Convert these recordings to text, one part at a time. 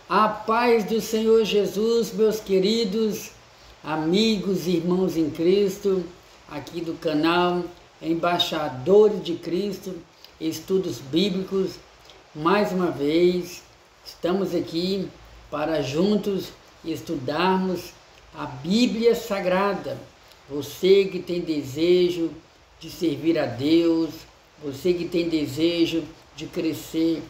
A paz do Senhor Jesus, meus queridos amigos e irmãos em Cristo, aqui do canal Embaixadores de Cristo, Estudos Bíblicos. Mais uma vez, estamos aqui para juntos estudarmos a Bíblia Sagrada. Você que tem desejo de servir a Deus, você que tem desejo de crescer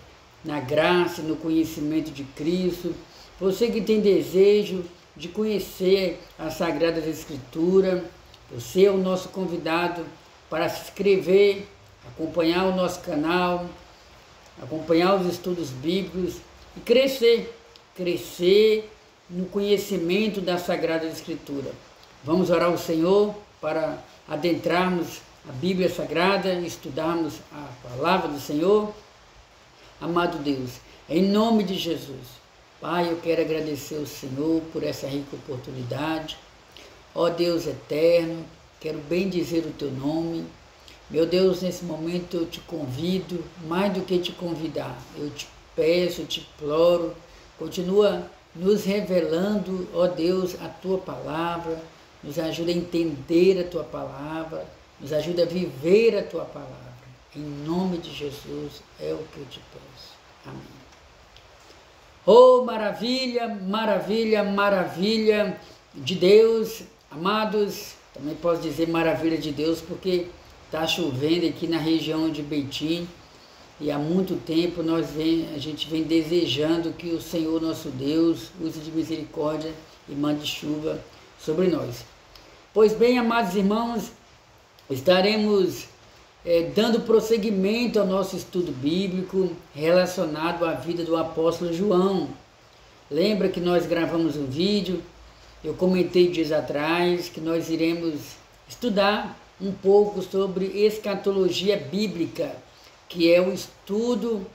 na graça e no conhecimento de Cristo, você que tem desejo de conhecer as Sagradas Escrituras, você é o nosso convidado para se inscrever, acompanhar o nosso canal, acompanhar os estudos bíblicos e crescer no conhecimento da Sagrada Escritura. Vamos orar ao Senhor para adentrarmos a Bíblia Sagrada, estudarmos a Palavra do Senhor. Amado Deus, em nome de Jesus, Pai, eu quero agradecer ao Senhor por essa rica oportunidade. Ó Deus eterno, quero bendizer o Teu nome. Meu Deus, nesse momento eu te convido, mais do que te convidar, eu te peço, eu te imploro, continua nos revelando, ó Deus, a Tua Palavra, nos ajuda a entender a Tua Palavra, nos ajuda a viver a Tua Palavra. Em nome de Jesus é o que eu te peço. Amém. Oh, maravilha, maravilha, maravilha de Deus, amados. Também posso dizer maravilha de Deus porque está chovendo aqui na região de Betim e há muito tempo a gente vem desejando que o Senhor nosso Deus use de misericórdia e mande chuva sobre nós. Pois bem, amados irmãos, estaremos dando prosseguimento ao nosso estudo bíblico relacionado à vida do apóstolo João. Lembra que nós gravamos um vídeo, eu comentei dias atrás que nós iremos estudar um pouco sobre escatologia bíblica, que é o estudo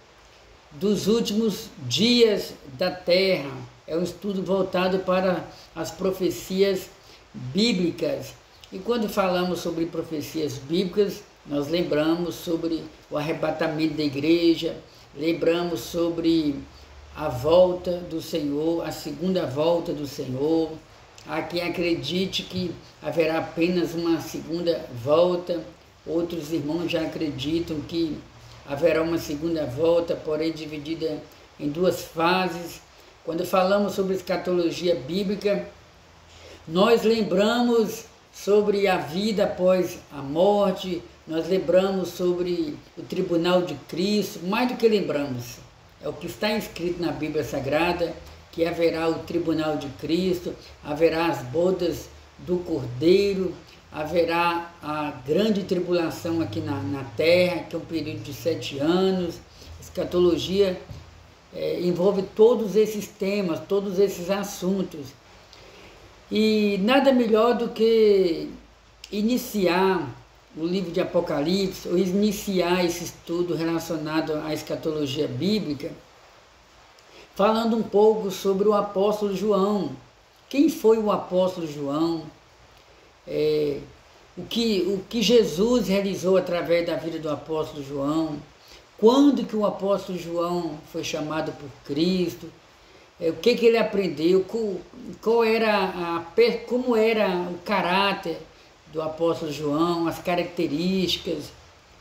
dos últimos dias da terra, é um estudo voltado para as profecias bíblicas. E quando falamos sobre profecias bíblicas, nós lembramos sobre o arrebatamento da igreja, lembramos sobre a volta do Senhor, a segunda volta do Senhor. Há quem acredite que haverá apenas uma segunda volta, outros irmãos já acreditam que haverá uma segunda volta, porém dividida em duas fases. Quando falamos sobre escatologia bíblica, nós lembramos sobre a vida após a morte, nós lembramos sobre o tribunal de Cristo, mais do que lembramos, é o que está escrito na Bíblia Sagrada, que haverá o tribunal de Cristo, haverá as bodas do Cordeiro, haverá a grande tribulação aqui na terra, que é um período de 7 anos. Escatologia envolve todos esses temas, todos esses assuntos. E nada melhor do que iniciar o livro de Apocalipse, ou iniciar esse estudo relacionado à escatologia bíblica, falando um pouco sobre o apóstolo João. Quem foi o apóstolo João? O que Jesus realizou através da vida do apóstolo João? Quando que o apóstolo João foi chamado por Cristo? O que ele aprendeu? Como era o caráter do apóstolo João, as características,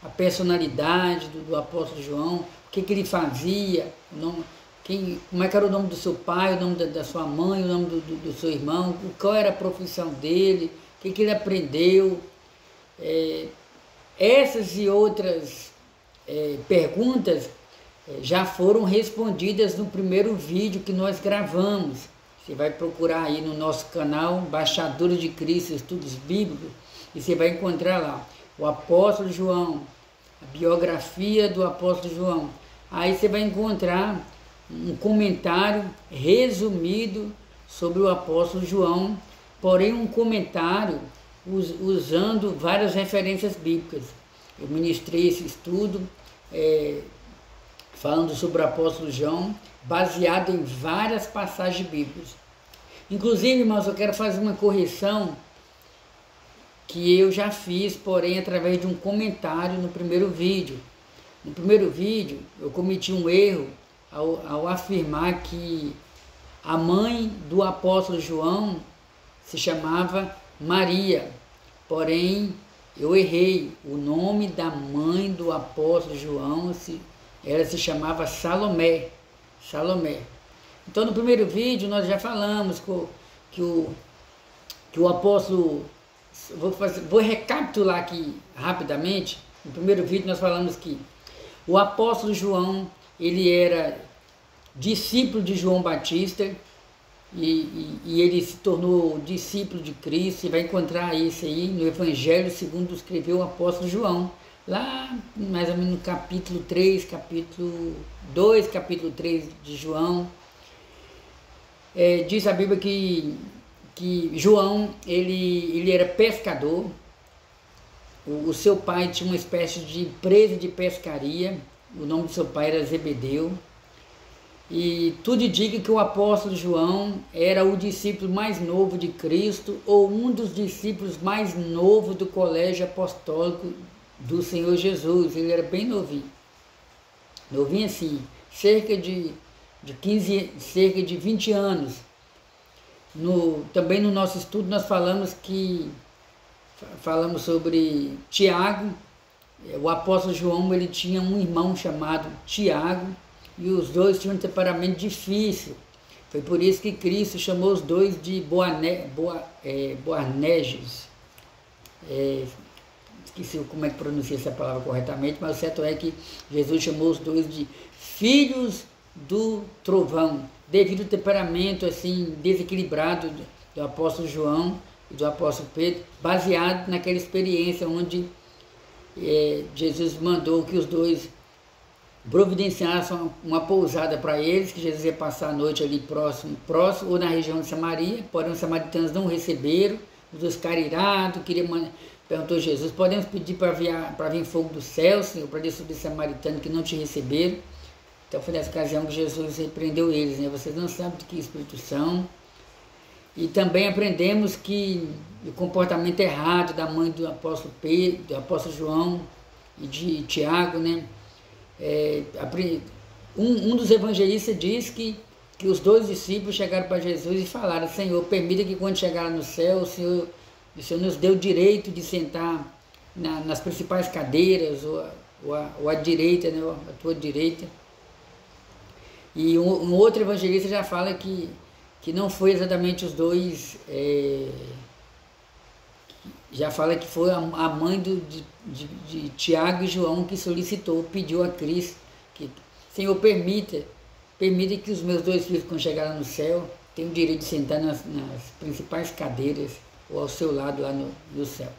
a personalidade do apóstolo João, o que ele fazia, como é que era o nome do seu pai, o nome da sua mãe, o nome do seu irmão, qual era a profissão dele, o que ele aprendeu. Essas e outras perguntas já foram respondidas no primeiro vídeo que nós gravamos. Você vai procurar aí no nosso canal, Embaixadores de Cristo, Estudos Bíblicos, e você vai encontrar lá o apóstolo João, a biografia do apóstolo João. Aí você vai encontrar um comentário resumido sobre o apóstolo João, porém um comentário usando várias referências bíblicas. Eu ministrei esse estudo falando sobre o apóstolo João, baseado em várias passagens bíblicas. Inclusive, irmãos, eu quero fazer uma correção que eu já fiz, porém através de um comentário no primeiro vídeo. No primeiro vídeo, eu cometi um erro ao afirmar que A mãe do apóstolo João se chamava Maria, porém eu errei. O nome da mãe do apóstolo João, ela se chamava Salomé. Salomé. Então no primeiro vídeo nós já falamos que o apóstolo, vou recapitular aqui rapidamente. No primeiro vídeo nós falamos que o apóstolo João, ele era discípulo de João Batista, e ele se tornou discípulo de Cristo. Você vai encontrar isso aí no Evangelho segundo escreveu o apóstolo João, lá mais ou menos no capítulo 3, capítulo 2, capítulo 3 de João. Diz a Bíblia que João, ele era pescador. O seu pai tinha uma espécie de empresa de pescaria, o nome do seu pai era Zebedeu. E tudo indica que o apóstolo João era o discípulo mais novo de Cristo, ou um dos discípulos mais novos do colégio apostólico do Senhor Jesus. Ele era bem novinho. Novinho assim, cerca de 20 anos. Também no nosso estudo nós falamos sobre Tiago. O apóstolo João, ele tinha um irmão chamado Tiago, e os dois tinham um temperamento difícil. Foi por isso que Cristo chamou os dois de Boanerges. Esqueci como é que pronuncia essa palavra corretamente, mas o certo é que Jesus chamou os dois de filhos do trovão, devido ao temperamento assim desequilibrado do apóstolo João e do apóstolo Pedro, baseado naquela experiência onde Jesus mandou que os dois providenciassem uma pousada para eles, que Jesus ia passar a noite ali próximo ou na região de Samaria. Porém os samaritanos não receberam, os dois ficaram irados, perguntou a Jesus: podemos pedir para vir fogo do céu, Senhor, para descer dos samaritanos que não te receberam? Então foi nessa ocasião que Jesus repreendeu eles, né? Vocês não sabem de que espírito são. E também aprendemos que o comportamento errado da mãe do apóstolo Pedro, do apóstolo João e de Tiago, né? Um dos evangelistas diz que os dois discípulos chegaram para Jesus e falaram: Senhor, permita que quando chegar no céu, o Senhor nos dê o direito de sentar nas principais cadeiras, ou à direita, né? A tua direita. E um outro evangelista já fala que não foi exatamente os dois, já fala que foi a mãe de Tiago e João que solicitou, pediu a Cristo que: Senhor, permita que os meus dois filhos, quando chegarem no céu, tenham o direito de sentar nas principais cadeiras ou ao seu lado lá no céu.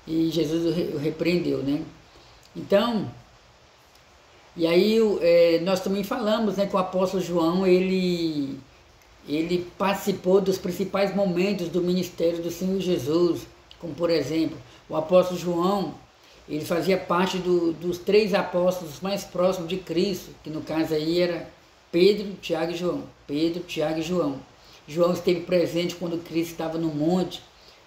E Jesus o repreendeu, né? Então, e aí nós também falamos, né, que o apóstolo João, ele participou dos principais momentos do ministério do Senhor Jesus, como por exemplo, o apóstolo João, ele fazia parte dos 3 apóstolos mais próximos de Cristo, que no caso aí era Pedro, Tiago e João. Pedro, Tiago e João. João esteve presente quando Cristo estava no monte,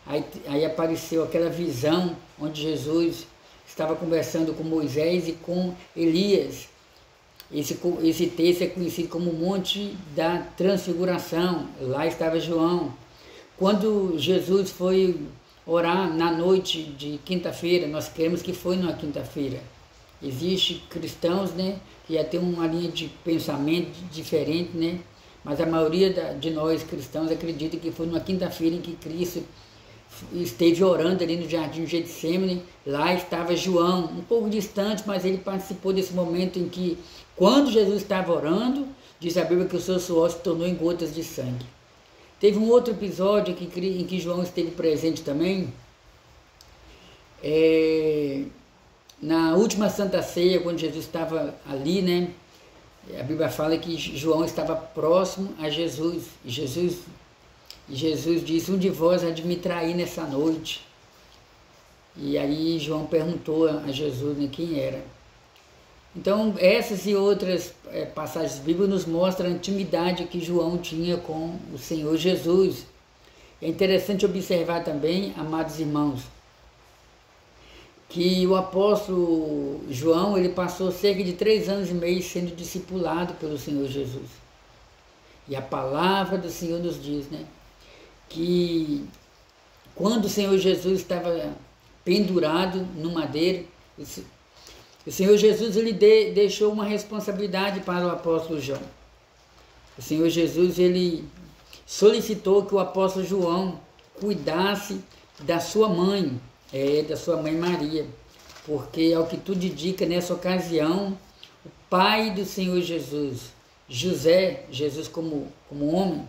aí apareceu aquela visão onde Jesus estava conversando com Moisés e com Elias. Esse texto é conhecido como Monte da Transfiguração. Lá estava João. Quando Jesus foi orar na noite de quinta-feira, nós cremos que foi na quinta-feira. Existem cristãos, né, que já tem uma linha de pensamento diferente, né, mas a maioria de nós cristãos acredita que foi numa quinta-feira em que Cristo esteve orando ali no jardim de Getsemane. Lá estava João, um pouco distante, mas ele participou desse momento em que, quando Jesus estava orando, diz a Bíblia que o seu suor se tornou em gotas de sangue. Teve um outro episódio em que João esteve presente também, na última Santa Ceia, quando Jesus estava ali, né? A Bíblia fala que João estava próximo a Jesus, e Jesus disse: um de vós há de me trair nessa noite. E aí João perguntou a Jesus, né, quem era. Então essas e outras passagens bíblicas nos mostram a intimidade que João tinha com o Senhor Jesus. É interessante observar também, amados irmãos, que o apóstolo João, ele passou cerca de 3 anos e meio sendo discipulado pelo Senhor Jesus. E a palavra do Senhor nos diz, né, que quando o Senhor Jesus estava pendurado no madeiro, o Senhor Jesus ele deixou uma responsabilidade para o apóstolo João. O Senhor Jesus ele solicitou que o apóstolo João cuidasse da sua mãe, da sua mãe Maria, porque ao que tudo indica nessa ocasião, o pai do Senhor Jesus, José, Jesus como homem,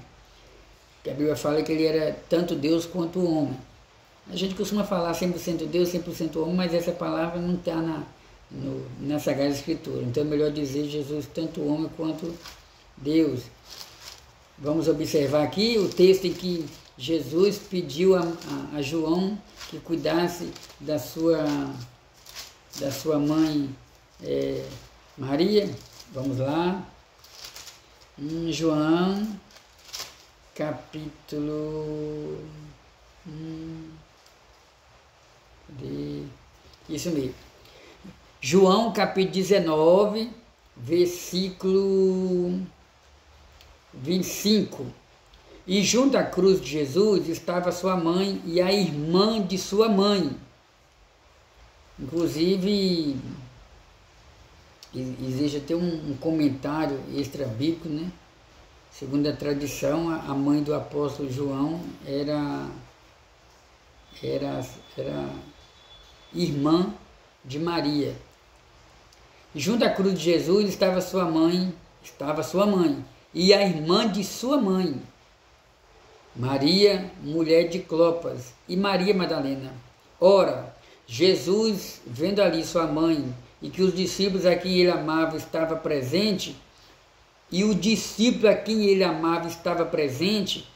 que a Bíblia fala que ele era tanto Deus quanto homem. A gente costuma falar 100% Deus, 100% homem, mas essa palavra não está na Sagrada Escritura. Então é melhor dizer Jesus tanto homem quanto Deus. Vamos observar aqui o texto em que Jesus pediu a João que cuidasse da sua mãe Maria. Vamos lá. João, capítulo... Isso mesmo. João, capítulo 19, versículo 25. E junto à cruz de Jesus estava sua mãe e a irmã de sua mãe. Inclusive, existe até um comentário extra-bíblico, né? Segundo a tradição, a mãe do apóstolo João era irmã de Maria. E junto à cruz de Jesus estava sua mãe e a irmã de sua mãe, Maria, mulher de Clopas, e Maria Madalena. Ora, Jesus, vendo ali sua mãe e que os discípulos a quem ele amava estava presente, e o discípulo a quem ele amava estava presente,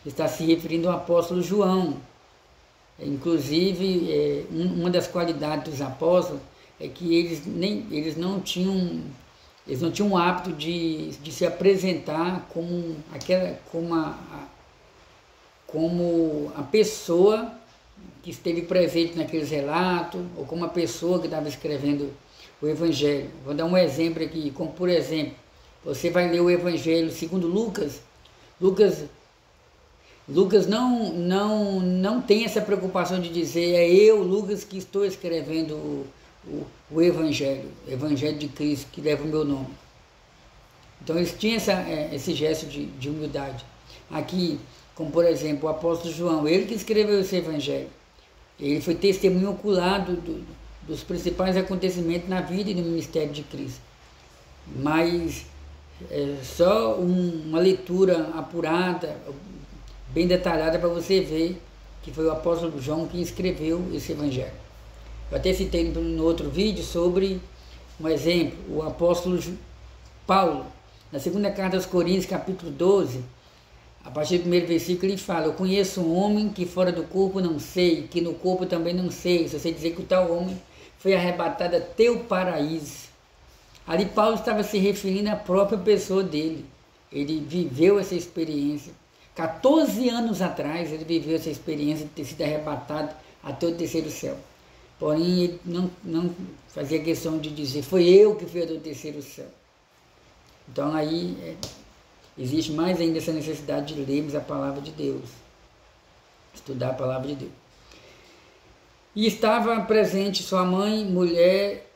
está se referindo ao apóstolo João. Inclusive, uma das qualidades dos apóstolos é que eles não tinham o hábito de se apresentar como a pessoa que esteve presente naqueles relatos, ou como a pessoa que estava escrevendo o Evangelho. Vou dar um exemplo aqui, como por exemplo, você vai ler o Evangelho segundo Lucas. Lucas não tem essa preocupação de dizer é eu, Lucas, que estou escrevendo o Evangelho de Cristo, que leva o meu nome. Então eles tinham esse gesto de humildade. Aqui, como por exemplo, o apóstolo João, ele que escreveu esse Evangelho. Ele foi testemunho ocular dos principais acontecimentos na vida e no ministério de Cristo. Mas só uma leitura apurada, bem detalhada, para você ver que foi o apóstolo João que escreveu esse Evangelho. Eu até citei no outro vídeo sobre um exemplo, o apóstolo Paulo, na segunda carta aos Coríntios, capítulo 12, a partir do primeiro versículo, ele fala: eu conheço um homem que fora do corpo não sei, que no corpo também não sei, só sei dizer que o tal homem foi arrebatado até o paraíso. Ali Paulo estava se referindo à própria pessoa dele. Ele viveu essa experiência. 14 anos atrás ele viveu essa experiência de ter sido arrebatado até o terceiro céu. Porém, ele não fazia questão de dizer, foi eu que fui até o terceiro céu. Então aí existe mais ainda essa necessidade de lermos a palavra de Deus. Estudar a palavra de Deus. E estava presente sua mãe, mulher...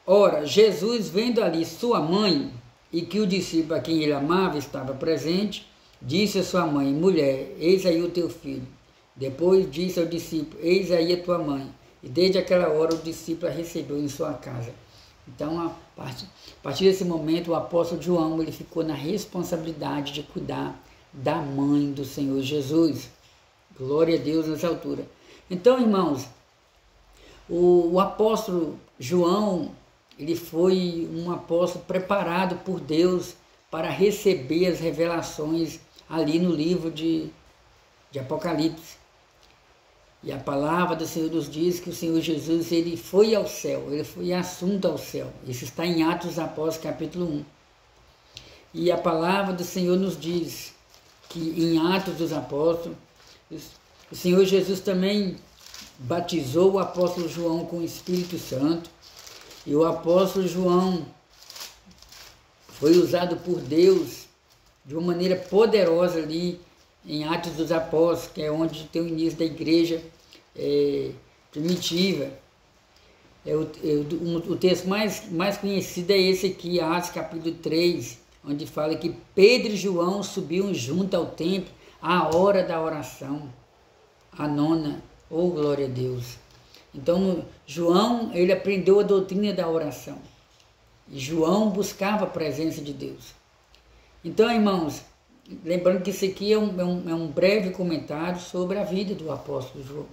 Ora, Jesus, vendo ali sua mãe, e que o discípulo a quem ele amava estava presente, disse a sua mãe: mulher, eis aí o teu filho. Depois disse ao discípulo: eis aí a tua mãe. E desde aquela hora o discípulo a recebeu em sua casa. Então, a partir desse momento, o apóstolo João ele ficou na responsabilidade de cuidar da mãe do Senhor Jesus. Glória a Deus nessa altura. Então, irmãos, o apóstolo João, ele foi um apóstolo preparado por Deus para receber as revelações ali no livro de Apocalipse. E a palavra do Senhor nos diz que o Senhor Jesus ele foi ao céu, ele foi assunto ao céu. Isso está em Atos dos Apóstolos, capítulo 1. E a palavra do Senhor nos diz que em Atos dos Apóstolos, o Senhor Jesus também batizou o apóstolo João com o Espírito Santo. E o apóstolo João foi usado por Deus de uma maneira poderosa ali em Atos dos Apóstolos, que é onde tem o início da igreja primitiva. O texto mais conhecido é esse aqui, Atos capítulo 3, onde fala que Pedro e João subiam junto ao templo à hora da oração, a nona, oh glória a Deus. Então João, ele aprendeu a doutrina da oração, e João buscava a presença de Deus. Então, irmãos, lembrando que isso aqui é um breve comentário sobre a vida do apóstolo João.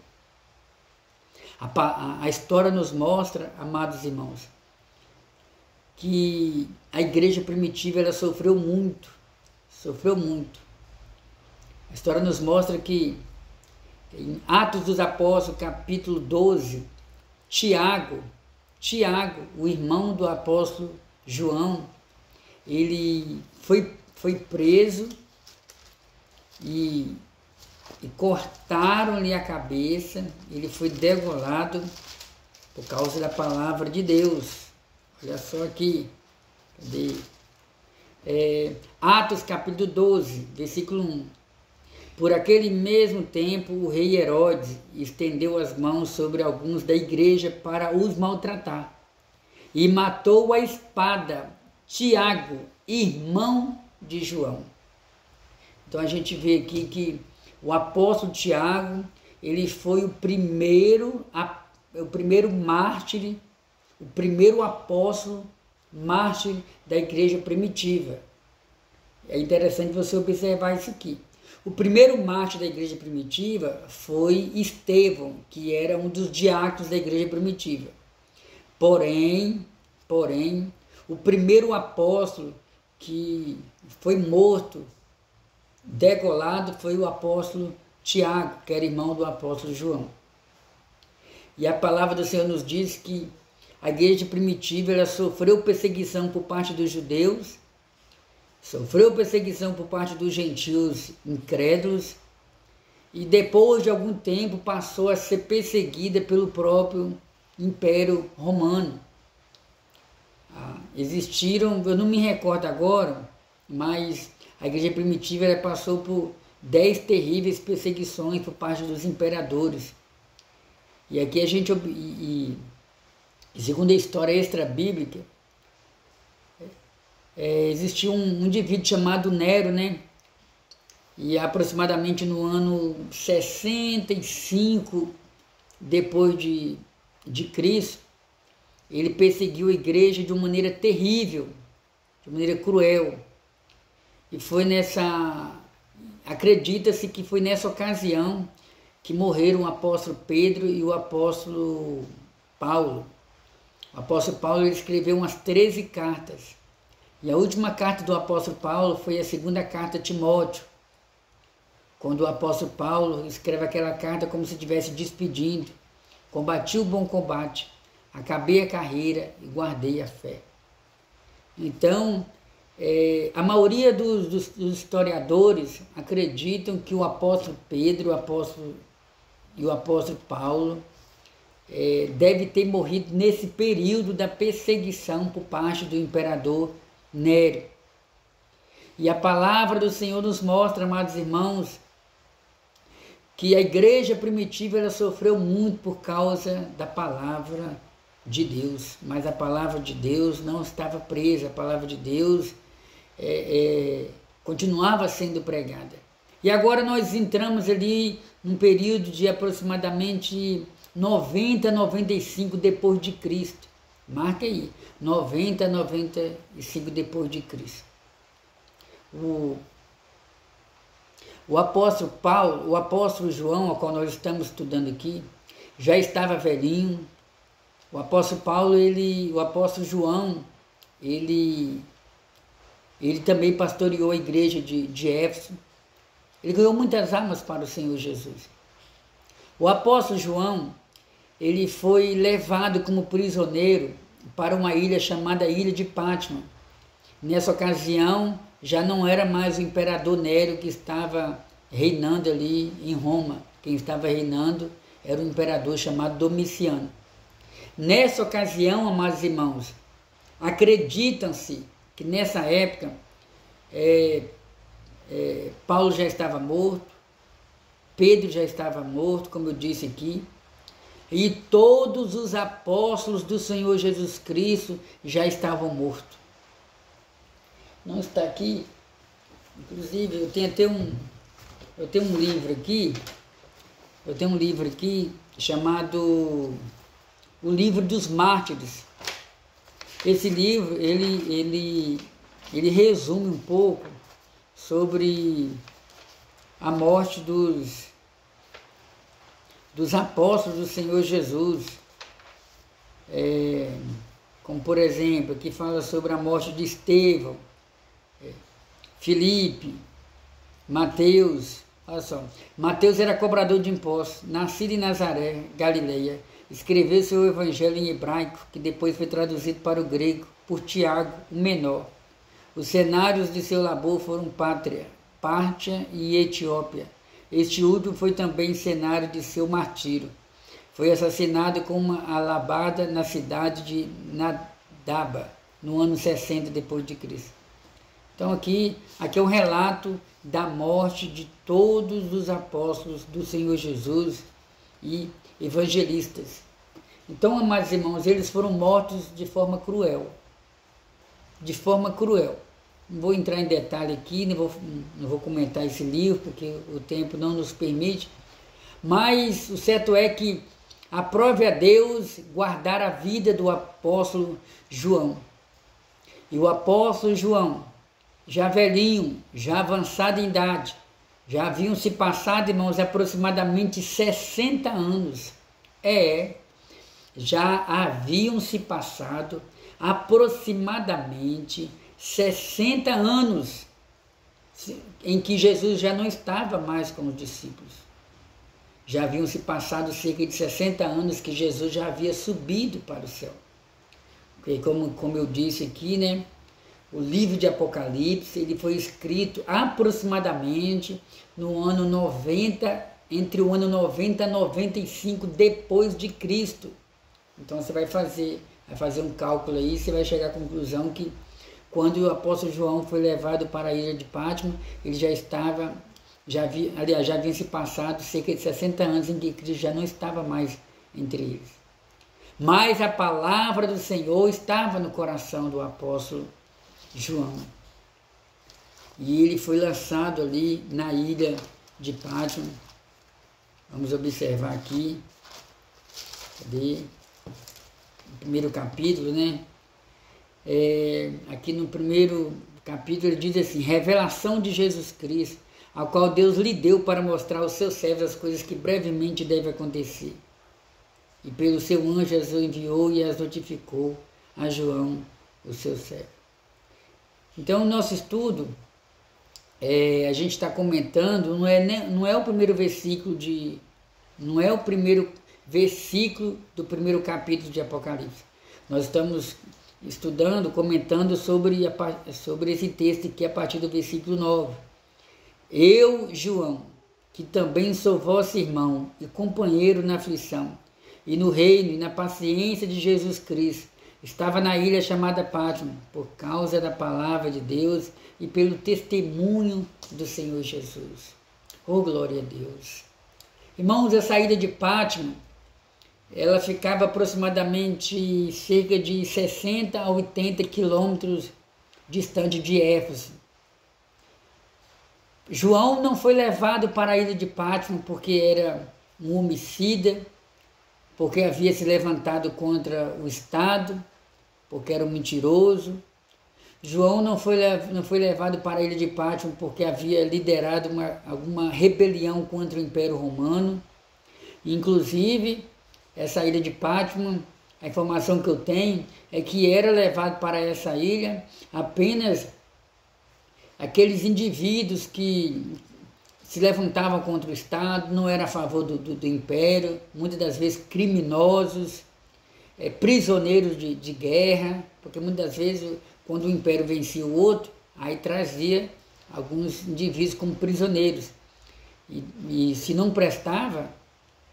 A história nos mostra, amados irmãos, que a igreja primitiva ela sofreu muito. A história nos mostra que em Atos dos Apóstolos, capítulo 12, Tiago, o irmão do apóstolo João, ele foi preso e cortaram-lhe a cabeça, ele foi degolado por causa da palavra de Deus. Olha só aqui, cadê? Atos capítulo 12, versículo 1. Por aquele mesmo tempo o rei Herodes estendeu as mãos sobre alguns da igreja para os maltratar, e matou a espada Tiago, irmão de João. Então a gente vê aqui que o apóstolo Tiago, ele foi o primeiro mártir, o primeiro apóstolo mártir da igreja primitiva. É interessante você observar isso aqui. O primeiro mártir da igreja primitiva foi Estevão, que era um dos diáconos da igreja primitiva. Porém, o primeiro apóstolo que foi morto, degolado, foi o apóstolo Tiago, que era irmão do apóstolo João. E a palavra do Senhor nos diz que a igreja primitiva ela sofreu perseguição por parte dos judeus, sofreu perseguição por parte dos gentios incrédulos, e depois de algum tempo passou a ser perseguida pelo próprio Império Romano. Existiram, eu não me recordo agora, mas a igreja primitiva ela passou por 10 terríveis perseguições por parte dos imperadores. E aqui a gente, segundo a história extra-bíblica, existiu um indivíduo chamado Nero, né? E aproximadamente no ano 65 depois de Cristo, ele perseguiu a igreja de uma maneira terrível, de maneira cruel. E foi acredita-se que foi nessa ocasião que morreram o apóstolo Pedro e o apóstolo Paulo. O apóstolo Paulo ele escreveu umas 13 cartas. E a última carta do apóstolo Paulo foi a segunda carta a Timóteo, quando o apóstolo Paulo escreve aquela carta como se estivesse despedindo: combati o bom combate, acabei a carreira e guardei a fé. Então, a maioria dos historiadores acreditam que o apóstolo Pedro e o apóstolo Paulo deve ter morrido nesse período da perseguição por parte do imperador Nero. E a palavra do Senhor nos mostra, amados irmãos, que a igreja primitiva ela sofreu muito por causa da palavra de Deus, mas a palavra de Deus não estava presa, a palavra de Deus continuava sendo pregada. E agora nós entramos ali num período de aproximadamente 90 a 95 depois de Cristo. Marca aí, 90 a 95 depois de Cristo. O apóstolo Paulo, o apóstolo João, ao qual nós estamos estudando aqui, já estava velhinho. O apóstolo Paulo, o apóstolo João, ele também pastoreou a igreja de Éfeso. Ele ganhou muitas almas para o Senhor Jesus. O apóstolo João, ele foi levado como prisioneiro para uma ilha chamada Ilha de Pátmos. Nessa ocasião, já não era mais o imperador Nero que estava reinando ali em Roma. Quem estava reinando era um imperador chamado Domiciano. Nessa ocasião, amados irmãos, acreditam-se que nessa época Paulo já estava morto, Pedro já estava morto, como eu disse aqui, e todos os apóstolos do Senhor Jesus Cristo já estavam mortos. Não está aqui, inclusive eu tenho um livro aqui chamado O Livro dos Mártires. Esse livro, ele resume um pouco sobre a morte dos apóstolos do Senhor Jesus. Como, por exemplo, aqui fala sobre a morte de Estevão, Filipe, Mateus. Olha só, Mateus era cobrador de impostos, nascido em Nazaré, Galileia. Escreveu seu evangelho em hebraico, que depois foi traduzido para o grego por Tiago, o menor. Os cenários de seu labor foram Pártia e Etiópia. Este último foi também cenário de seu martírio. Foi assassinado com uma alabada na cidade de Nadaba, no ano 60 depois de Cristo. Então aqui é um relato da morte de todos os apóstolos do Senhor Jesus e evangelistas. Então, amados irmãos, eles foram mortos de forma cruel. De forma cruel. Não vou entrar em detalhe aqui, não vou comentar esse livro, porque o tempo não nos permite. Mas o certo é que aprove a Deus guardar a vida do apóstolo João. E o apóstolo João, já velhinho, já avançado em idade, já haviam se passado, irmãos, aproximadamente 60 anos. Já haviam se passado aproximadamente 60 anos em que Jesus já não estava mais com os discípulos. Já haviam se passado cerca de 60 anos que Jesus já havia subido para o céu. Porque como eu disse aqui, né? O livro de Apocalipse, ele foi escrito aproximadamente no ano 90, entre o ano 90 e 95 depois de Cristo. Então você vai fazer um cálculo aí, você vai chegar à conclusão que quando o apóstolo João foi levado para a ilha de Patmos, ele já havia se passado cerca de 60 anos em que Cristo já não estava mais entre eles. Mas a palavra do Senhor estava no coração do apóstolo João. E ele foi lançado ali na ilha de Patmos. Vamos observar aqui. Cadê? No primeiro capítulo, né? Aqui no primeiro capítulo ele diz assim: revelação de Jesus Cristo, a qual Deus lhe deu para mostrar aos seus servos as coisas que brevemente devem acontecer. E pelo seu anjo as enviou e as notificou a João, o seu servo. Então, o nosso estudo, a gente está comentando, não é o primeiro versículo do primeiro capítulo de Apocalipse. Nós estamos estudando, comentando sobre esse texto aqui a partir do versículo 9. Eu, João, que também sou vosso irmão e companheiro na aflição, e no reino e na paciência de Jesus Cristo, estava na ilha chamada Patmos, por causa da palavra de Deus e pelo testemunho do Senhor Jesus. Oh, glória a Deus! Irmãos, a saída de Patmos, ela ficava aproximadamente cerca de 60 a 80 quilômetros distante de Éfeso. João não foi levado para a ilha de Patmos porque era um homicida, porque havia se levantado contra o Estado, porque era um mentiroso. João não foi levado para a ilha de Patmos porque havia liderado alguma rebelião contra o Império Romano. Inclusive, essa ilha de Patmos, a informação que eu tenho é que era levado para essa ilha apenas aqueles indivíduos que se levantavam contra o Estado, não eram a favor do Império, muitas das vezes criminosos, prisioneiros de guerra, porque muitas das vezes quando o Império vencia o outro, aí trazia alguns indivíduos como prisioneiros. E se não prestava,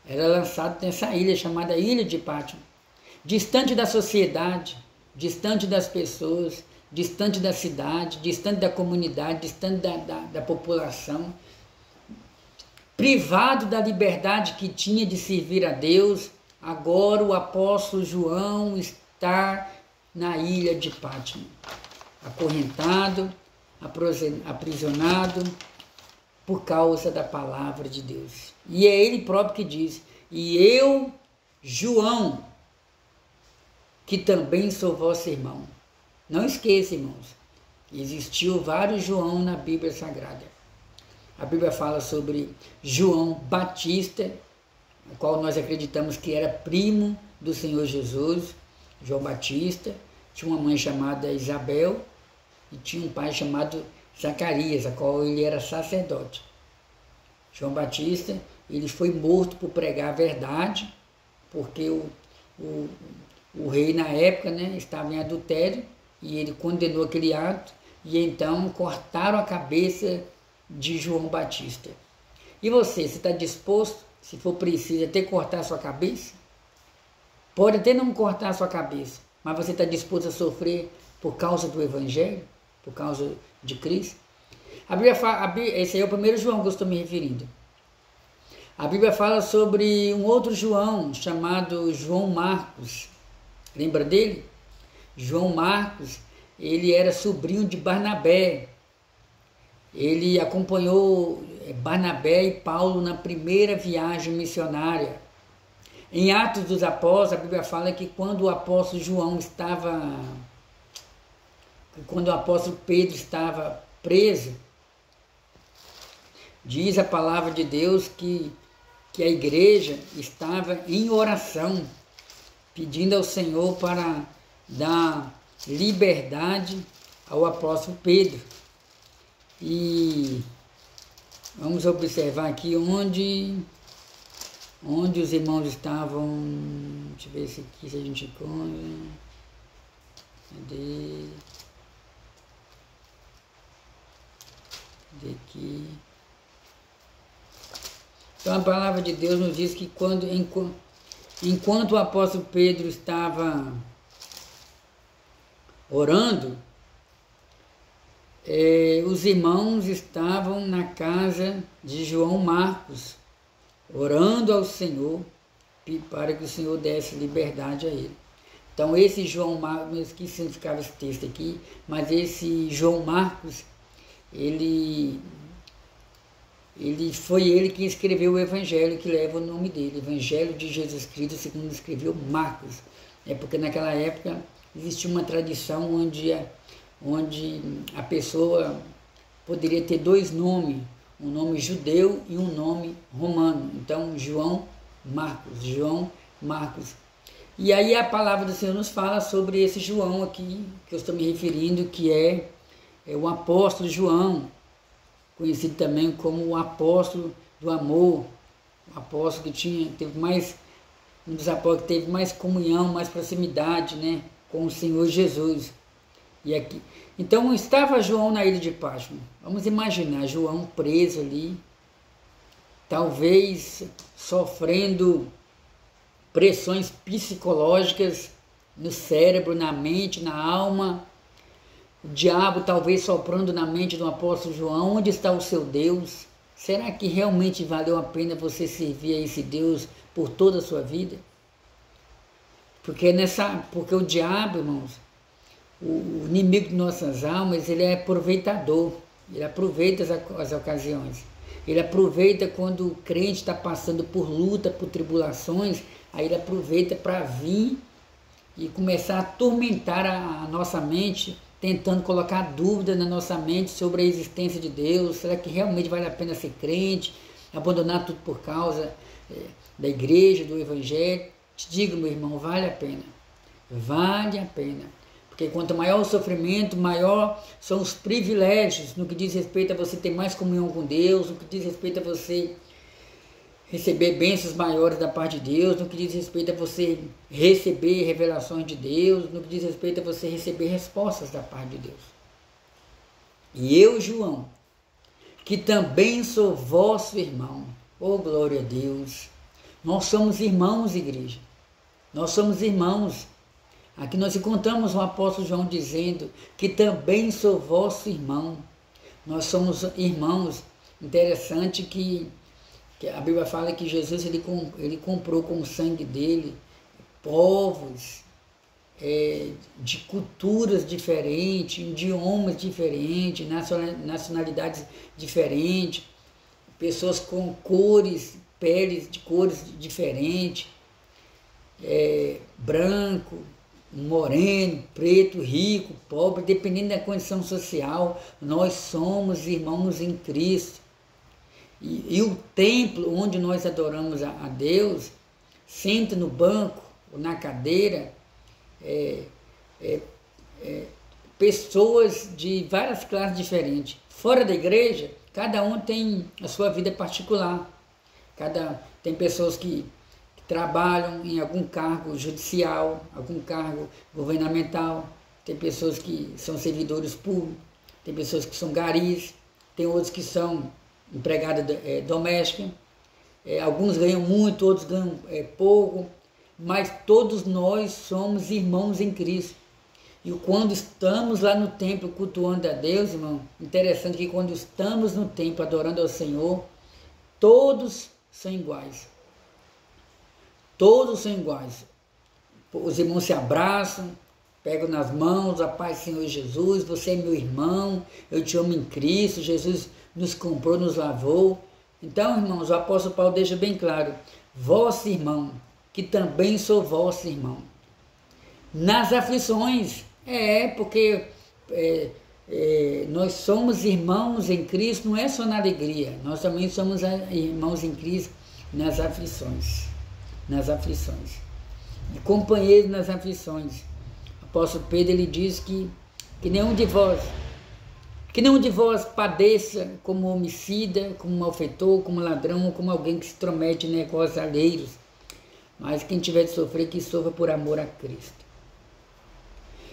era lançado nessa ilha chamada Ilha de Patmos, distante da sociedade, distante das pessoas, distante da cidade, distante da comunidade, distante da população, privado da liberdade que tinha de servir a Deus. Agora o apóstolo João está na ilha de Patmos, acorrentado, aprisionado por causa da palavra de Deus. E é ele próprio que diz: e eu, João, que também sou vosso irmão. Não esqueça, irmãos, existiu vários João na Bíblia Sagrada. A Bíblia fala sobre João Batista, o qual nós acreditamos que era primo do Senhor Jesus. João Batista tinha uma mãe chamada Isabel e tinha um pai chamado Zacarias, a qual ele era sacerdote. João Batista, ele foi morto por pregar a verdade, porque o rei na época, né, estava em adultério, e ele condenou aquele ato, e então cortaram a cabeça de João Batista. E você está disposto, se for preciso, até cortar a sua cabeça? Pode até não cortar a sua cabeça, mas você está disposto a sofrer por causa do Evangelho, por causa de Cristo? A Bíblia fala, esse aí é o primeiro João que eu estou me referindo. A Bíblia fala sobre um outro João, chamado João Marcos. Lembra dele? João Marcos, ele era sobrinho de Barnabé. Ele acompanhou Barnabé e Paulo na primeira viagem missionária. Em Atos dos Apóstolos, a Bíblia fala que quando o apóstolo Pedro estava preso, diz a palavra de Deus que a igreja estava em oração, pedindo ao Senhor para dar liberdade ao apóstolo Pedro. E vamos observar aqui onde os irmãos estavam. Deixa eu ver se aqui, se a gente encontra. Cadê aqui? Então a palavra de Deus nos diz que enquanto o apóstolo Pedro estava orando, os irmãos estavam na casa de João Marcos, orando ao Senhor para que o Senhor desse liberdade a ele. Então esse João Marcos, que significava esse texto aqui, mas esse João Marcos, ele foi ele que escreveu o Evangelho que leva o nome dele, Evangelho de Jesus Cristo, segundo escreveu Marcos. É porque naquela época existia uma tradição onde a pessoa poderia ter dois nomes, um nome judeu e um nome romano. Então, João Marcos. E aí a palavra do Senhor nos fala sobre esse João aqui, que eu estou me referindo, que é o apóstolo João, conhecido também como o apóstolo do amor, o apóstolo que um dos apóstolos que teve mais comunhão, mais proximidade, né, com o Senhor Jesus. E aqui, então estava João na ilha de Patmos. Vamos imaginar João preso ali, talvez sofrendo pressões psicológicas no cérebro, na mente, na alma. O diabo talvez soprando na mente do apóstolo João: onde está o seu Deus? Será que realmente valeu a pena você servir a esse Deus por toda a sua vida? Porque o diabo, irmãos, o inimigo de nossas almas, ele é aproveitador. Ele aproveita as ocasiões. Ele aproveita quando o crente está passando por luta, por tribulações, aí ele aproveita para vir e começar a atormentar a nossa mente, tentando colocar dúvida na nossa mente sobre a existência de Deus. Será que realmente vale a pena ser crente? Abandonar tudo por causa da igreja, do Evangelho? Te digo, meu irmão, vale a pena. Vale a pena. Porque quanto maior o sofrimento, maior são os privilégios no que diz respeito a você ter mais comunhão com Deus, no que diz respeito a você receber bênçãos maiores da parte de Deus, no que diz respeito a você receber revelações de Deus, no que diz respeito a você receber respostas da parte de Deus. E eu, João, que também sou vosso irmão, oh glória a Deus, nós somos irmãos, igreja, nós somos irmãos. Aqui nós encontramos o apóstolo João dizendo que também sou vosso irmão. Nós somos irmãos. Interessante que a Bíblia fala que Jesus ele comprou com o sangue dele povos de culturas diferentes, idiomas diferentes, nacionalidades diferentes, pessoas com cores, peles de cores diferentes, branco, moreno, preto, rico, pobre, dependendo da condição social, nós somos irmãos em Cristo. E o templo onde nós adoramos a Deus, senta no banco ou na cadeira, pessoas de várias classes diferentes. Fora da igreja, cada um tem a sua vida particular. Tem pessoas que trabalham em algum cargo judicial, algum cargo governamental, tem pessoas que são servidores públicos, tem pessoas que são garis, tem outros que são empregadas domésticas, alguns ganham muito, outros ganham pouco, mas todos nós somos irmãos em Cristo. E quando estamos lá no templo cultuando a Deus, irmão, interessante que quando estamos no templo adorando ao Senhor, todos são iguais. Todos são iguais. Os irmãos se abraçam, pegam nas mãos, a paz do Senhor Jesus, você é meu irmão, eu te amo em Cristo, Jesus nos comprou, nos lavou. Então, irmãos, o apóstolo Paulo deixa bem claro, vosso irmão, que também sou vosso irmão. Nas aflições, porque nós somos irmãos em Cristo, não é só na alegria, nós também somos irmãos em Cristo nas aflições. E companheiros nas aflições. O apóstolo Pedro ele diz que nenhum de vós padeça como homicida, como malfeitor, como ladrão, ou como alguém que se intromete em negócios alheios, mas quem tiver de sofrer, que sofra por amor a Cristo.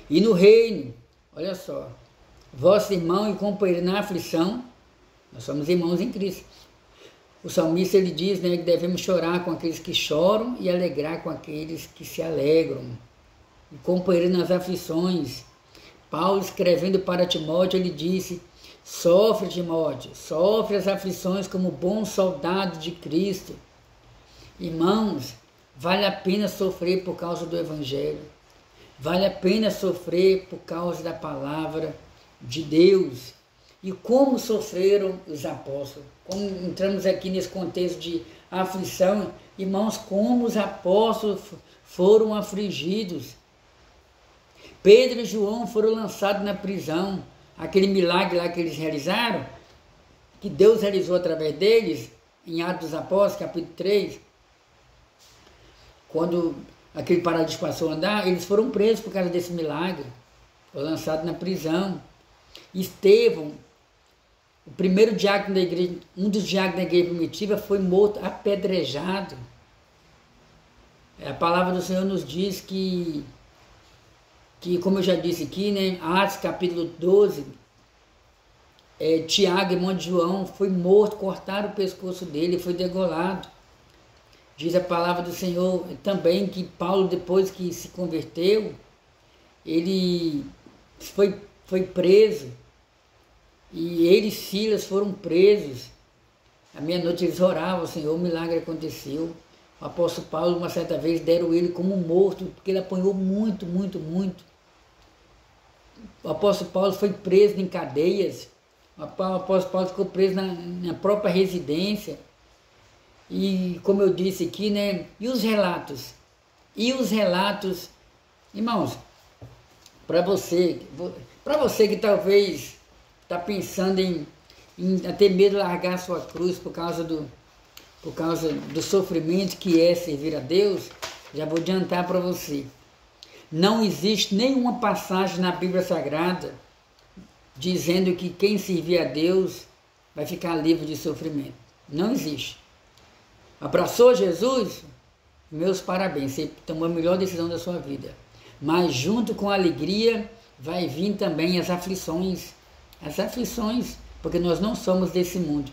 E no reino, olha só, vosso irmão e companheiro na aflição, nós somos irmãos em Cristo. O salmista ele diz, que devemos chorar com aqueles que choram e alegrar com aqueles que se alegram. E companheiro nas aflições. Paulo, escrevendo para Timóteo, ele disse, sofre, Timóteo, sofre as aflições como bom soldado de Cristo. Irmãos, vale a pena sofrer por causa do Evangelho. Vale a pena sofrer por causa da palavra de Deus. E como sofreram os apóstolos? Como entramos aqui nesse contexto de aflição, irmãos, como os apóstolos foram afligidos. Pedro e João foram lançados na prisão. Aquele milagre lá que eles realizaram, que Deus realizou através deles, em Atos dos Apóstolos, capítulo 3, quando aquele paralítico passou a andar, eles foram presos por causa desse milagre. Foram lançados na prisão. Estevão, o primeiro diácono da igreja, um dos diáconos da igreja primitiva, foi morto apedrejado. A palavra do Senhor nos diz que como eu já disse aqui, Atos capítulo 12, Tiago, irmão de João, foi morto, cortaram o pescoço dele, foi degolado. Diz a palavra do Senhor também que Paulo, depois que se converteu, ele foi preso. E ele e Silas foram presos. À meia-noite eles oravam, Senhor, o milagre aconteceu. O apóstolo Paulo, uma certa vez, deram ele como morto, porque ele apanhou muito, muito, muito. O apóstolo Paulo foi preso em cadeias. O apóstolo Paulo ficou preso na própria residência. E como eu disse aqui, e os relatos? Irmãos, para você que talvez está pensando em ter medo de largar a sua cruz por causa do sofrimento que é servir a Deus, já vou adiantar para você. Não existe nenhuma passagem na Bíblia Sagrada dizendo que quem servir a Deus vai ficar livre de sofrimento. Não existe. Abraçou Jesus? Meus parabéns, você tomou a melhor decisão da sua vida. Mas junto com a alegria vai vir também as aflições. As aflições, porque nós não somos desse mundo.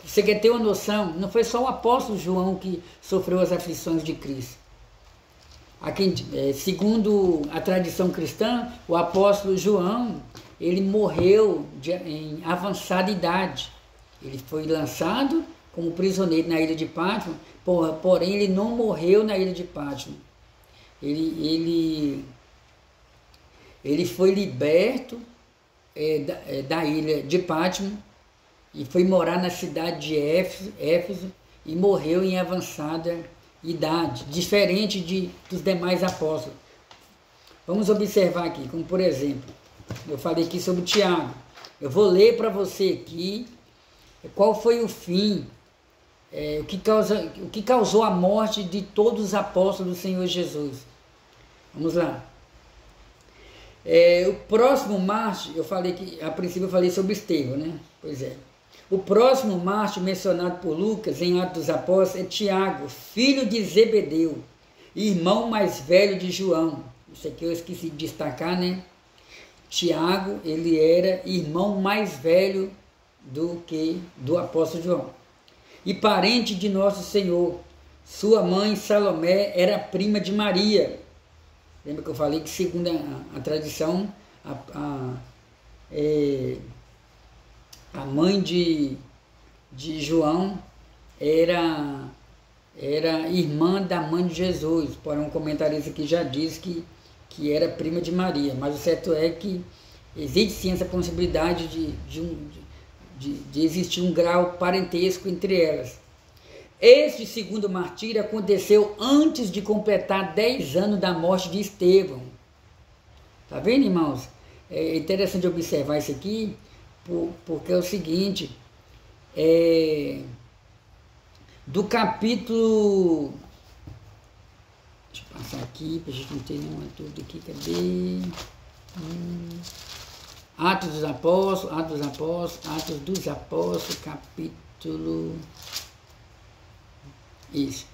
Você quer ter uma noção? Não foi só o apóstolo João que sofreu as aflições de Cristo. Segundo a tradição cristã, o apóstolo João, ele morreu em avançada idade. Ele foi lançado como prisioneiro na ilha de Pátmos, porém ele não morreu na ilha de Pátmos. Ele foi liberto da ilha de Pátmos e foi morar na cidade de Éfeso e morreu em avançada idade, diferente dos demais apóstolos. Vamos observar aqui, como por exemplo, eu falei aqui sobre Tiago. Eu vou ler para você aqui qual foi o fim, o que causou a morte de todos os apóstolos do Senhor Jesus. Vamos lá. O próximo mártir, eu falei que, a princípio eu falei sobre Estevão, né? Pois é. O próximo mártir mencionado por Lucas em Atos dos Apóstolos é Tiago, filho de Zebedeu, irmão mais velho de João. Isso aqui eu esqueci de destacar, né? Tiago, ele era irmão mais velho do apóstolo João. E parente de nosso Senhor. Sua mãe, Salomé, era prima de Maria. Lembra que eu falei que, segundo a tradição, a mãe de João era irmã da mãe de Jesus. Porém, um comentarista aqui já diz que era prima de Maria. Mas o certo é que existe sim essa possibilidade de existir um grau parentesco entre elas. Este segundo martírio aconteceu antes de completar 10 anos da morte de Estevão. Tá vendo, irmãos? É interessante observar isso aqui, porque é o seguinte, do capítulo... Deixa eu passar aqui, para a gente não ter nenhuma dúvida aqui, cadê? Atos dos Apóstolos, capítulo... Isso.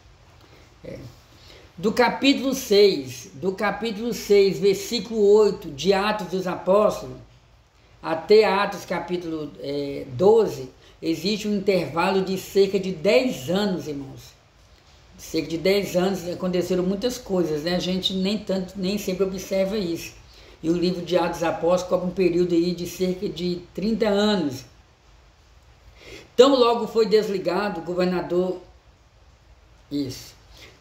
Do capítulo 6, versículo 8 de Atos dos Apóstolos, até Atos capítulo 12, existe um intervalo de cerca de 10 anos, irmãos. Cerca de 10 anos aconteceram muitas coisas, né? A gente nem sempre observa isso. E o livro de Atos dos Apóstolos cobre um período aí de cerca de 30 anos. Tão logo foi desligado o governador... Isso.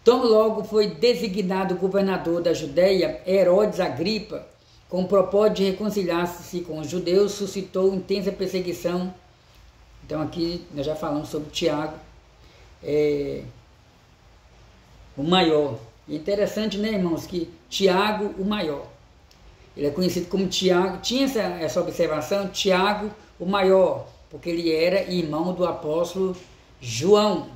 Tão logo foi designado governador da Judéia, Herodes Agripa, com o propósito de reconciliar-se com os judeus, suscitou intensa perseguição. Então aqui nós já falamos sobre Tiago, o maior. E interessante, né, irmãos, que Tiago, o maior, ele é conhecido como Tiago, tinha essa observação, Tiago, o maior, porque ele era irmão do apóstolo João.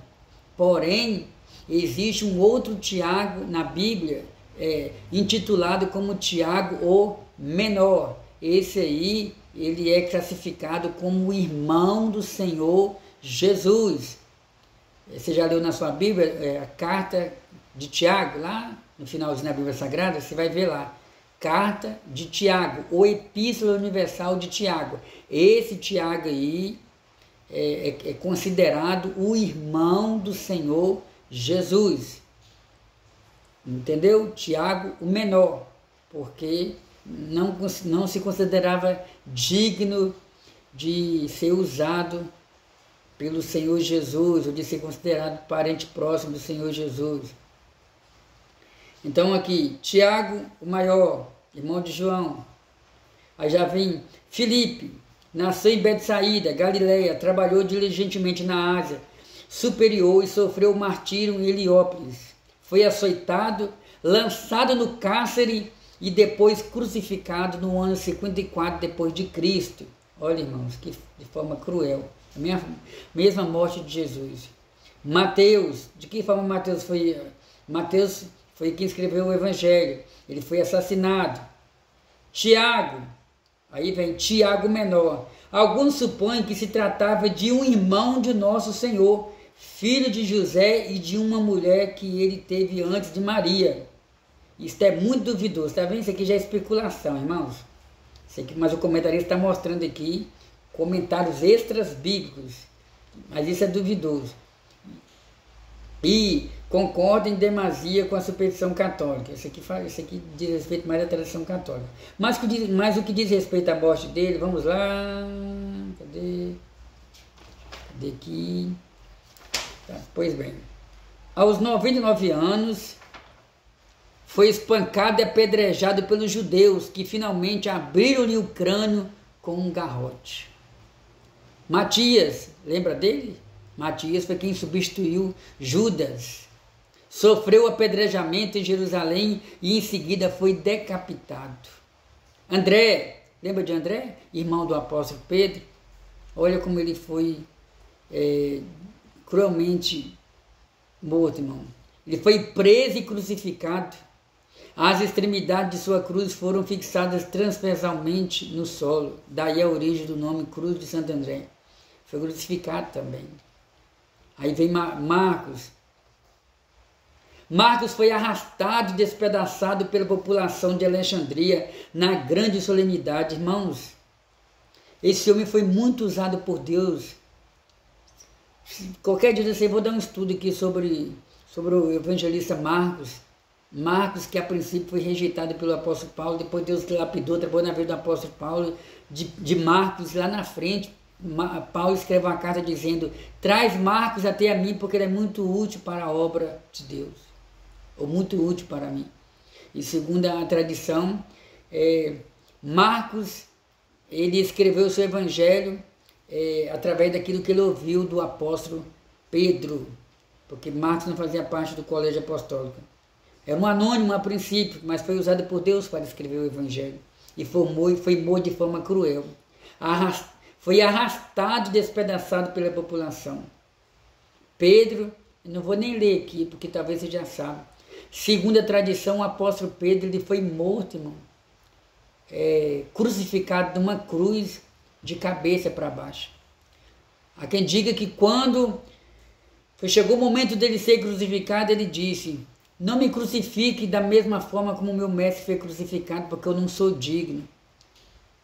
Porém, existe um outro Tiago na Bíblia, intitulado como Tiago o Menor. Esse aí, ele é classificado como irmão do Senhor Jesus. Você já leu na sua Bíblia a carta de Tiago, lá no finalzinho da Bíblia Sagrada, você vai ver lá, carta de Tiago, ou Epístola Universal de Tiago. Esse Tiago aí é considerado o irmão do Senhor Jesus. Entendeu? Tiago, o menor, porque não se considerava digno de ser usado pelo Senhor Jesus, ou de ser considerado parente próximo do Senhor Jesus. Então aqui, Tiago, o maior, irmão de João. Aí já vem Filipe, nasceu em Betsaída, Galileia, trabalhou diligentemente na Ásia Superior e sofreu martírio em Heliópolis. Foi açoitado, lançado no cárcere e depois crucificado no ano 54 depois de Cristo. Olha, irmãos, que de forma cruel. A mesma morte de Jesus. Mateus, de que forma Mateus foi? Mateus foi quem escreveu o Evangelho. Ele foi assassinado. Tiago, aí vem Tiago menor. Alguns supõem que se tratava de um irmão de nosso Senhor, filho de José e de uma mulher que ele teve antes de Maria. Isso é muito duvidoso, está vendo? Isso aqui já é especulação, irmãos. Isso aqui, mas o comentarista está mostrando aqui comentários extras bíblicos, mas isso é duvidoso. e concorda em demasia com a superstição católica. Isso aqui diz respeito mais à tradição católica. Mas o que diz respeito à morte dele, vamos lá, cadê aqui? Tá, pois bem, aos 99 anos, foi espancado e apedrejado pelos judeus, que finalmente abriram-lhe o crânio com um garrote. Matias, lembra dele? Matias foi quem substituiu Judas. Sofreu apedrejamento em Jerusalém e em seguida foi decapitado. André, lembra de André? Irmão do apóstolo Pedro. Olha como ele foi cruelmente morto, irmão. Ele foi preso e crucificado. As extremidades de sua cruz foram fixadas transversalmente no solo. Daí a origem do nome Cruz de Santo André. Foi crucificado também. Aí vem Marcos. Marcos foi arrastado e despedaçado pela população de Alexandria na grande solenidade. Irmãos, esse homem foi muito usado por Deus. Qualquer dia eu vou dar um estudo aqui sobre o evangelista Marcos. Marcos, que a princípio foi rejeitado pelo apóstolo Paulo, depois Deus lapidou, trabalhou na vida do apóstolo Paulo, de Marcos, lá na frente, Paulo escreve uma carta dizendo: traz Marcos até a mim, porque ele é muito útil para a obra de Deus, ou muito útil para mim. E segundo a tradição, Marcos, ele escreveu o seu evangelho através daquilo que ele ouviu do apóstolo Pedro, porque Marcos não fazia parte do colégio apostólico. Era um anônimo a princípio, mas foi usado por Deus para escrever o evangelho. E foi morto de forma cruel. Foi arrastado e despedaçado pela população. Pedro, não vou nem ler aqui, porque talvez você já sabe. Segundo a tradição, o apóstolo Pedro ele foi morto, irmão. Crucificado numa cruz de cabeça para baixo. Há quem diga que quando chegou o momento dele ser crucificado, ele disse: não me crucifique da mesma forma como o meu mestre foi crucificado, porque eu não sou digno.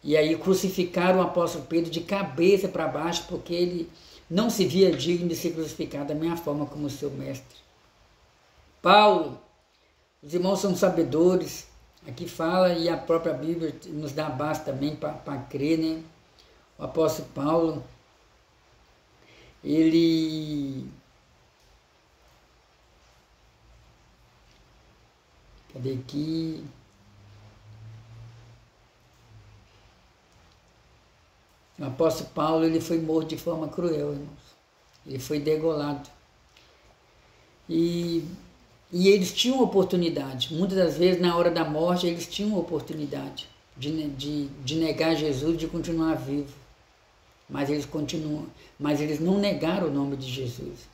E aí crucificaram o apóstolo Pedro de cabeça para baixo, porque ele não se via digno de ser crucificado da mesma forma como o seu mestre. Paulo, os irmãos são sabedores, aqui fala, e a própria Bíblia nos dá base também para crer, né? O apóstolo Paulo, ele... Cadê aqui? O apóstolo Paulo ele foi morto de forma cruel, irmãos. Ele foi degolado. E eles tinham oportunidade. Muitas das vezes, na hora da morte, eles tinham oportunidade de negar Jesus, de continuar vivo. Mas eles não negaram o nome de Jesus.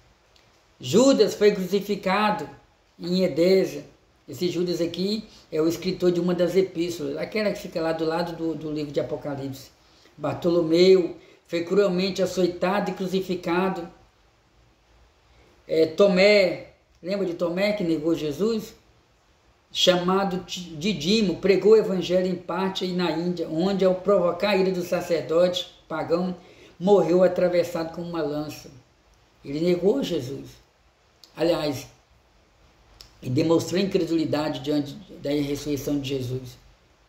Judas foi crucificado em Edesa. Esse Judas aqui é o escritor de uma das epístolas, aquela que fica lá do lado do livro de Apocalipse. Bartolomeu foi cruelmente açoitado e crucificado. Tomé, lembra de Tomé que negou Jesus? Chamado Dídimo, pregou o evangelho em parte e na Índia, onde ao provocar a ira do sacerdote pagão, morreu atravessado com uma lança. Ele negou Jesus. Aliás, e demonstrou incredulidade diante da ressurreição de Jesus.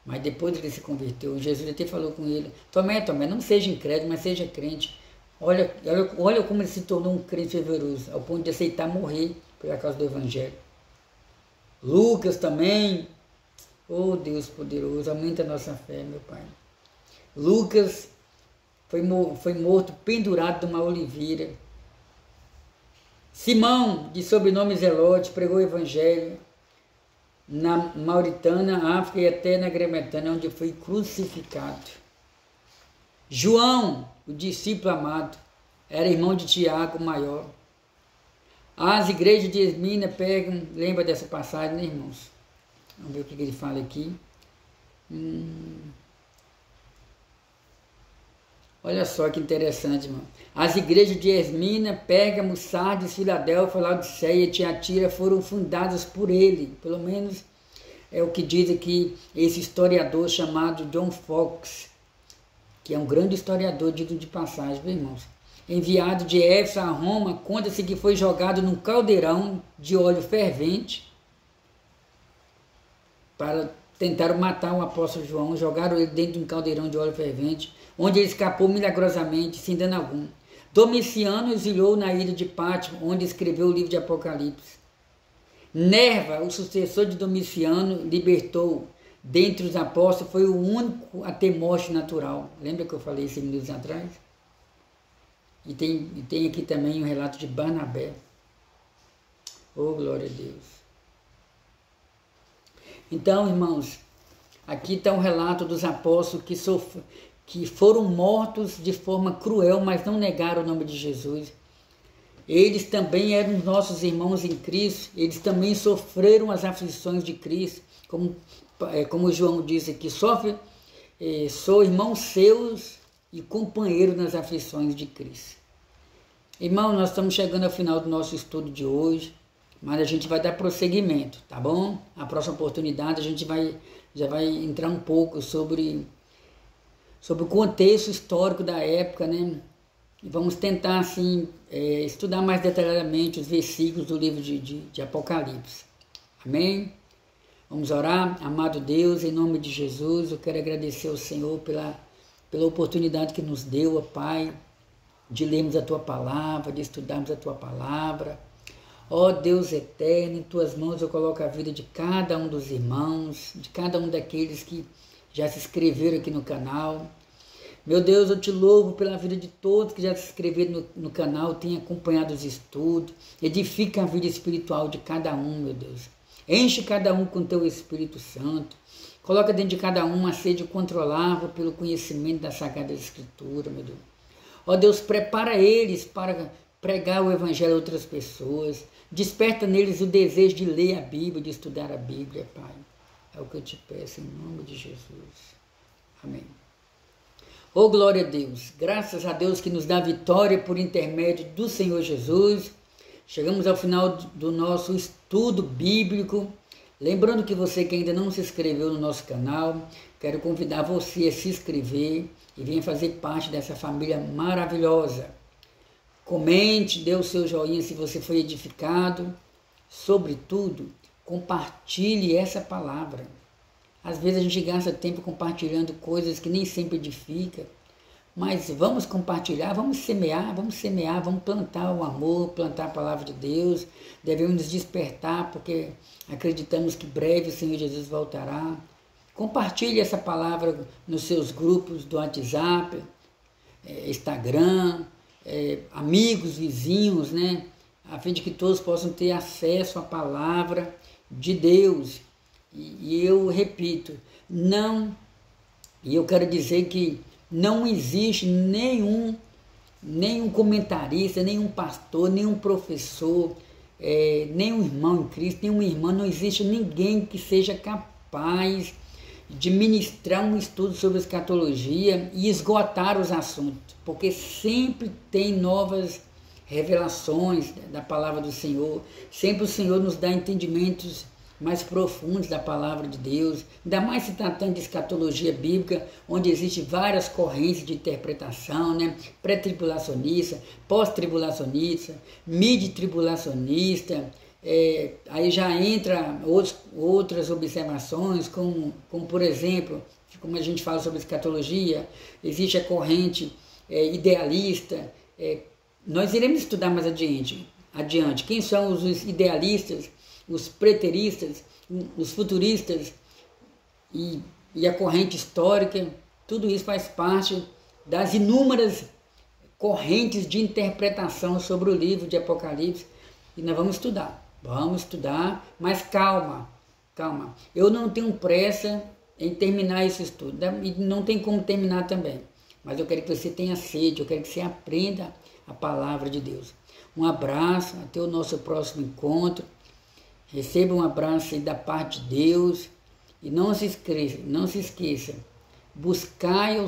Mas depois ele se converteu. Jesus até falou com ele: Tomé, não seja incrédulo, mas seja crente. Olha como ele se tornou um crente fervoroso, ao ponto de aceitar morrer por causa do evangelho. Lucas também. Oh Deus poderoso, aumenta a nossa fé, meu Pai. Lucas foi morto pendurado numa oliveira. Simão, de sobrenome Zelote, pregou o evangelho na Mauritânia, África e até na Grã-Bretanha, onde foi crucificado. João, o discípulo amado, era irmão de Tiago, o maior. As igrejas de Esmirna, Pérgamo, lembra dessa passagem, né, irmãos? Vamos ver o que ele fala aqui. Olha só que interessante, irmão. As igrejas de Esmirna, Pérgamo, Sardes, Filadélfia, Laodiceia e Tiatira foram fundadas por ele. Pelo menos é o que diz aqui esse historiador chamado John Fox, que é um grande historiador, dito de passagem, meus irmãos. enviado de Éfeso a Roma, conta-se que foi jogado num caldeirão de óleo fervente para tentar matar o apóstolo João. Jogaram ele dentro de um caldeirão de óleo fervente, onde ele escapou milagrosamente, sem dano algum. Domiciano exilou na ilha de Pátimo, onde escreveu o livro de Apocalipse. Nerva, o sucessor de Domiciano, libertou dentre os apóstolos, foi o único a ter morte natural. Lembra que eu falei isso minutos atrás? E tem aqui também o relato de Barnabé. Oh, glória a Deus. Então, irmãos, aqui está um relato dos apóstolos que foram mortos de forma cruel, mas não negaram o nome de Jesus. Eles também eram nossos irmãos em Cristo, eles também sofreram as aflições de Cristo, como João diz aqui, sou irmãos seus e companheiro nas aflições de Cristo. Irmão, nós estamos chegando ao final do nosso estudo de hoje, mas a gente vai dar prosseguimento, tá bom? A próxima oportunidade a gente já vai entrar um pouco sobre o contexto histórico da época, né? E vamos tentar, assim, estudar mais detalhadamente os versículos do livro de Apocalipse. Amém? Vamos orar. Amado Deus, em nome de Jesus, eu quero agradecer ao Senhor pela oportunidade que nos deu, ó Pai, de lermos a Tua Palavra, de estudarmos a Tua Palavra. Ó Deus eterno, em Tuas mãos eu coloco a vida de cada um dos irmãos, de cada um daqueles que já se inscreveram aqui no canal. Meu Deus, eu te louvo pela vida de todos que já se inscreveram no canal, têm acompanhado os estudos, edifica a vida espiritual de cada um, meu Deus. Enche cada um com Teu Espírito Santo, coloca dentro de cada um uma sede controlável pelo conhecimento da Sagrada Escritura, meu Deus. Ó Deus, prepara eles para pregar o Evangelho a outras pessoas, desperta neles o desejo de ler a Bíblia, de estudar a Bíblia, Pai. É o que eu te peço em nome de Jesus. Amém. Oh, glória a Deus, graças a Deus que nos dá vitória por intermédio do Senhor Jesus. Chegamos ao final do nosso estudo bíblico. Lembrando que você que ainda não se inscreveu no nosso canal, quero convidar você a se inscrever e venha fazer parte dessa família maravilhosa. Comente, dê o seu joinha se você foi edificado. Sobretudo, compartilhe essa palavra. Às vezes a gente gasta tempo compartilhando coisas que nem sempre edificam, mas vamos compartilhar, vamos semear, vamos plantar o amor, plantar a palavra de Deus. Devemos nos despertar, porque acreditamos que breve o Senhor Jesus voltará. Compartilhe essa palavra nos seus grupos do WhatsApp, Instagram, amigos, vizinhos, né? A fim de que todos possam ter acesso à palavra de Deus. E eu repito, eu quero dizer que não existe nenhum comentarista, nenhum pastor, nenhum professor, nenhum irmão em Cristo, nenhuma irmã, não existe ninguém que seja capaz de ministrar um estudo sobre escatologia e esgotar os assuntos, porque sempre tem novas revelações da palavra do Senhor, sempre o Senhor nos dá entendimentos mais profundos da palavra de Deus, ainda mais se tratando de escatologia bíblica, onde existem várias correntes de interpretação, né? Pré-tribulacionista, pós-tribulacionista, mid-tribulacionista, aí já entra outras observações, como por exemplo, como a gente fala sobre escatologia, existe a corrente idealista. Nós iremos estudar mais adiante. Quem são os idealistas, os preteristas, os futuristas e a corrente histórica? Tudo isso faz parte das inúmeras correntes de interpretação sobre o livro de Apocalipse, e nós vamos estudar, mas calma. Eu não tenho pressa em terminar esse estudo, e não tem como terminar também, mas eu quero que você tenha sede, eu quero que você aprenda a palavra de Deus. Um abraço, até o nosso próximo encontro. Receba um abraço aí da parte de Deus e não se esqueça, buscai o